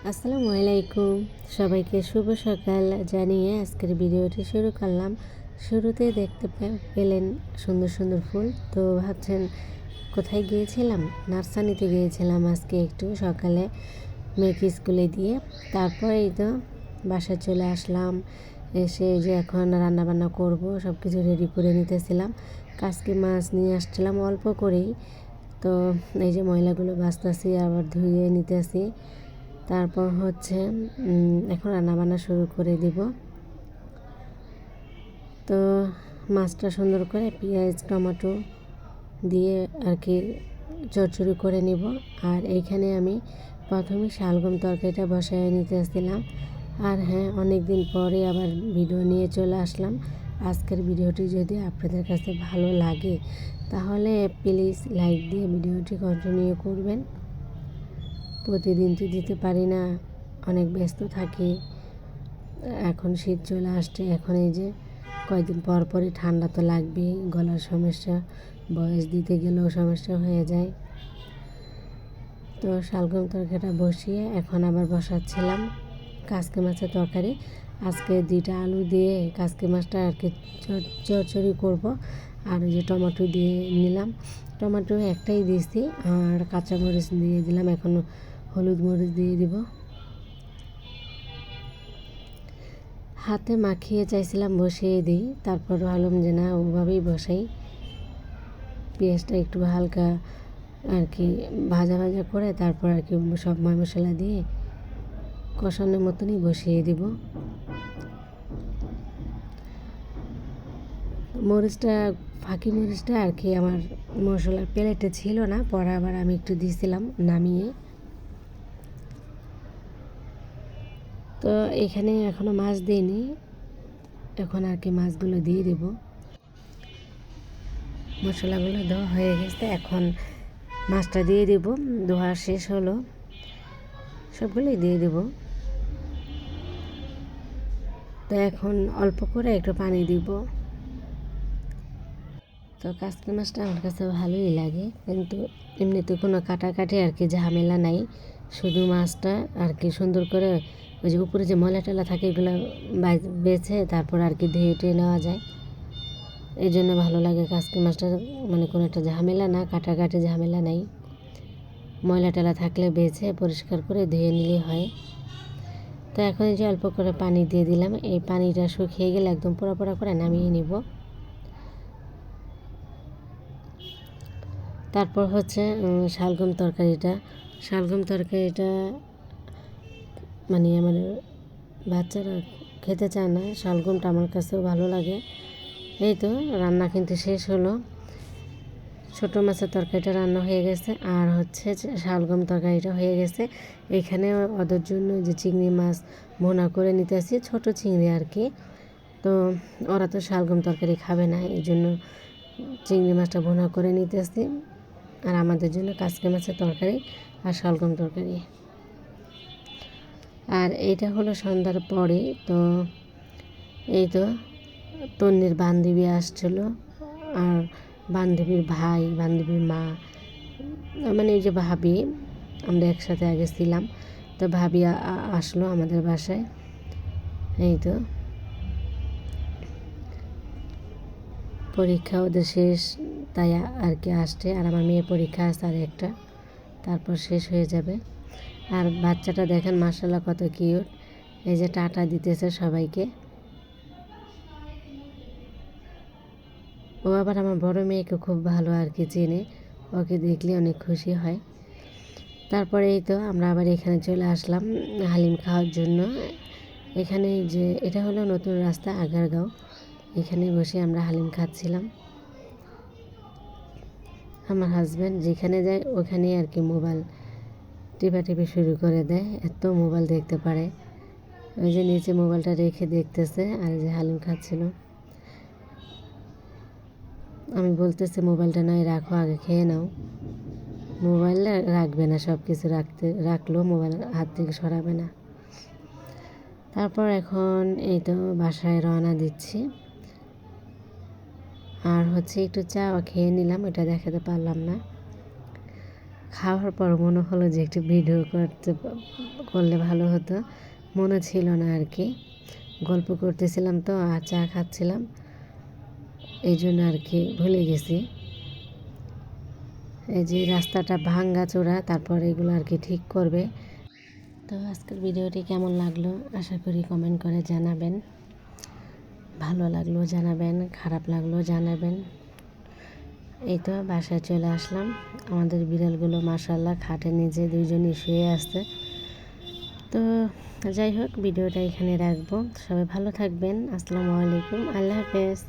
আসসালামু আলাইকুম, সবাইকে শুভ সকাল জানিয়ে আজকের ভিডিওটি শুরু করলাম। শুরুতে দেখতে পেলেন সুন্দর সুন্দর ফুল। তো ভাবছেন কোথায় গিয়েছিলাম? নার্সারিতে গিয়েছিলাম আজকে একটু সকালে মেয়েকে স্কুলে দিয়ে। তারপরেই তো বাসায় চলে আসলাম। এসে যে এখন রান্নাবান্না করব সব কিছু রেডি করে নিতেছিলাম। কাজকে মাছ নিয়ে আসছিলাম অল্প করেই। তো এই যে ময়লাগুলো বাছতেছি, আবার ধুয়ে নিতেছি। তারপর হচ্ছে এখন রান্নাবান্না শুরু করে দিব। তো মাছটা সুন্দর করে পেঁয়াজ টমেটো দিয়ে আর কি চড়চড়ি করে নিব। আর এইখানে আমি প্রথমে শালগম তরকারিটা বসায় নিতেছিলাম। আর হ্যাঁ, অনেক দিন পরে আবার ভিডিও নিয়ে চলে আসলাম। আজকের ভিডিওটি যদি আপনাদের কাছে ভালো লাগে তাহলে প্লিজ লাইক দিয়ে ভিডিওটি কন্টিনিউ করবেন। প্রতিদিন তো দিতে পারি না, অনেক ব্যস্ত থাকি। এখন শীত চলে আসছে, এখন এই যে কয়েকদিন পর পরই ঠান্ডা তো লাগবেই, গলার সমস্যা, বয়স দিতে গেলেও সমস্যা হয়ে যায়। তো শালগম তরকারিটা বসিয়ে এখন আবার বসাচ্ছিলাম কাসকি মাছের তরকারি। আজকে 2টা আলু দিয়ে কাসকি মাছটা আর কি চড়চড়ি করব। আর ওই যে টমেটো দিয়ে নিলাম, টমেটো একটাই দিয়েছি, আর কাঁচামরিচ দিয়ে দিলাম। এখন হলুদ মরিচ দিয়ে দিব। হাতে মাখিয়ে চাইছিলাম বসিয়ে দিই, তারপর ভাবলাম যে না, ওভাবেই বসাই। পেঁয়াজটা একটু হালকা আর কি ভাজা ভাজা করে তারপর আর কি সব মশলা দিয়ে কষানোর মতনই বসিয়ে দিব। মরিচটা, ফাঁকি মরিচটা আর কি আমার মশলার প্লেটে ছিল না, পরে আবার আমি একটু দিয়েছিলাম নামিয়ে। তো এখানে এখনও মাছ দিইনি, এখন আর কি মাছগুলো দিয়ে দেব। মশলাগুলো দেওয়া হয়ে গেছে, এখন মাছটা দিয়ে দেব। ধোয়া শেষ হলো, সবগুলোই দিয়ে দেব। তো এখন অল্প করে একটু পানি দিব। তো কাসকি মাছটা আমার কাছে ভালোই লাগে, কিন্তু এমনিতে কোনো কাটাকাটি আর কি ঝামেলা নাই। শুধু মাছটা আর কি সুন্দর করে ওই যে উপরে যে ময়লা টলা থাকে এগুলো বেছে তারপর আর কি ধুয়ে টুয়ে নেওয়া যায়। এই জন্য ভালো লাগে কাসকি মাছটা, মানে কোনো একটা ঝামেলা না, কাটাকাটি ঝামেলা নাই। ময়লা টলা থাকলে বেছে পরিষ্কার করে ধুয়ে নিলেই হয়। তো এখন এই যে অল্প করে পানি দিয়ে দিলাম, এই পানিটা শুকিয়ে গেলে একদম পোড়া পোড়া করে নামিয়ে নিব। তারপর হচ্ছে শালগম তরকারিটা মানে আমার বাচ্চারা খেতে চায় না, শালগমটা আমার কাছেও ভালো লাগে। এই তো রান্না কিন্তু শেষ হলো। ছোটো মাছের তরকারিটা রান্না হয়ে গেছে, আর হচ্ছে শালগম তরকারিটা হয়ে গেছে। এখানে ওদের জন্য যে চিংড়ি মাছ ভুনা করে নিতেছি, ছোটো চিংড়ি আর কি। তো ওরা তো শালগম তরকারি খাবে না, এই জন্য চিংড়ি মাছটা ভুনা করে নিতেছি। আর আমাদের জন্য কাসকি মাছের তরকারি আর শালগম তরকারি। আর এইটা হলো সন্ধ্যার পরে। তো এই তো তন্নির বান্ধবী আসছিলো, আর বান্ধবীর ভাই, বান্ধবীর মা, মানে এই যে ভাবি, আমরা একসাথে আগে ছিলাম। তো ভাবি আসলো আমাদের বাসায়। এই তো পরীক্ষা ওদের শেষ, তাই আর কি আসছে। আর আমার মেয়ে পরীক্ষা আছে আর একটা, তারপর শেষ হয়ে যাবে। আর বাচ্চাটা দেখেন মাশাআল্লাহ কত কিউট, এই যে টাটা দিতেছে সবাইকে। ও আবার আমার বড় মেয়েকে খুব ভালো আর কি চেনে, ওকে দেখলে অনেক খুশি হয়। তারপরে এই তো আমরা আবার এখানে চলে আসলাম হালিম খাওয়ার জন্য। এখানে যে এটা হলো নতুন রাস্তা আগারগাঁও, এখানে বসে আমরা হালিম খাচ্ছিলাম। আমার হাজব্যান্ড যেখানে যায় ওখানে আর কি মোবাইল টিপে শুরু করে দেয়, এত মোবাইল দেখতে পারে। ওই যে নিচে মোবাইলটা রেখে দেখতেছে, আর যে হালিম খাচ্ছিল। আমি বলতেছি মোবাইলটা নয় রাখো, আগে খেয়ে নাও। মোবাইলটা রাখবে না, সব কিছু রাখলেও মোবাইল হাত থেকে সরাবে না। তারপর এখন এই তো বাসায় রওনা দিচ্ছি। আর হচ্ছে একটু চা খেয়ে নিলাম, এটা দেখাতে পারলাম না। খাওয়ার পর মনে হলো যে একটু ভিডিও করলে ভালো হতো, মনে ছিল না আর কি। গল্প করতেছিলাম তো আর চা খাচ্ছিলাম, এই জন্য আর কি ভুলে গেছি। এই যে রাস্তাটা ভাঙ্গা চোরা, তারপর এগুলো আর কি ঠিক করবে। তো আজকের ভিডিওটি কেমন লাগলো আশা করি কমেন্ট করে জানাবেন। ভালো লাগলো জানাবেন, খারাপ লাগলো জানাবেন। এই তো বাসায় চলে আসলাম। আমাদের বিড়ালগুলো মাশাআল্লাহ খাটের নিচে দুইজনই শুয়ে আসছে। তো যাই হোক, ভিডিওটা এখানে রাখবো। সবাই ভালো থাকবেন। আসসালামু আলাইকুম, আল্লাহ হাফেজ।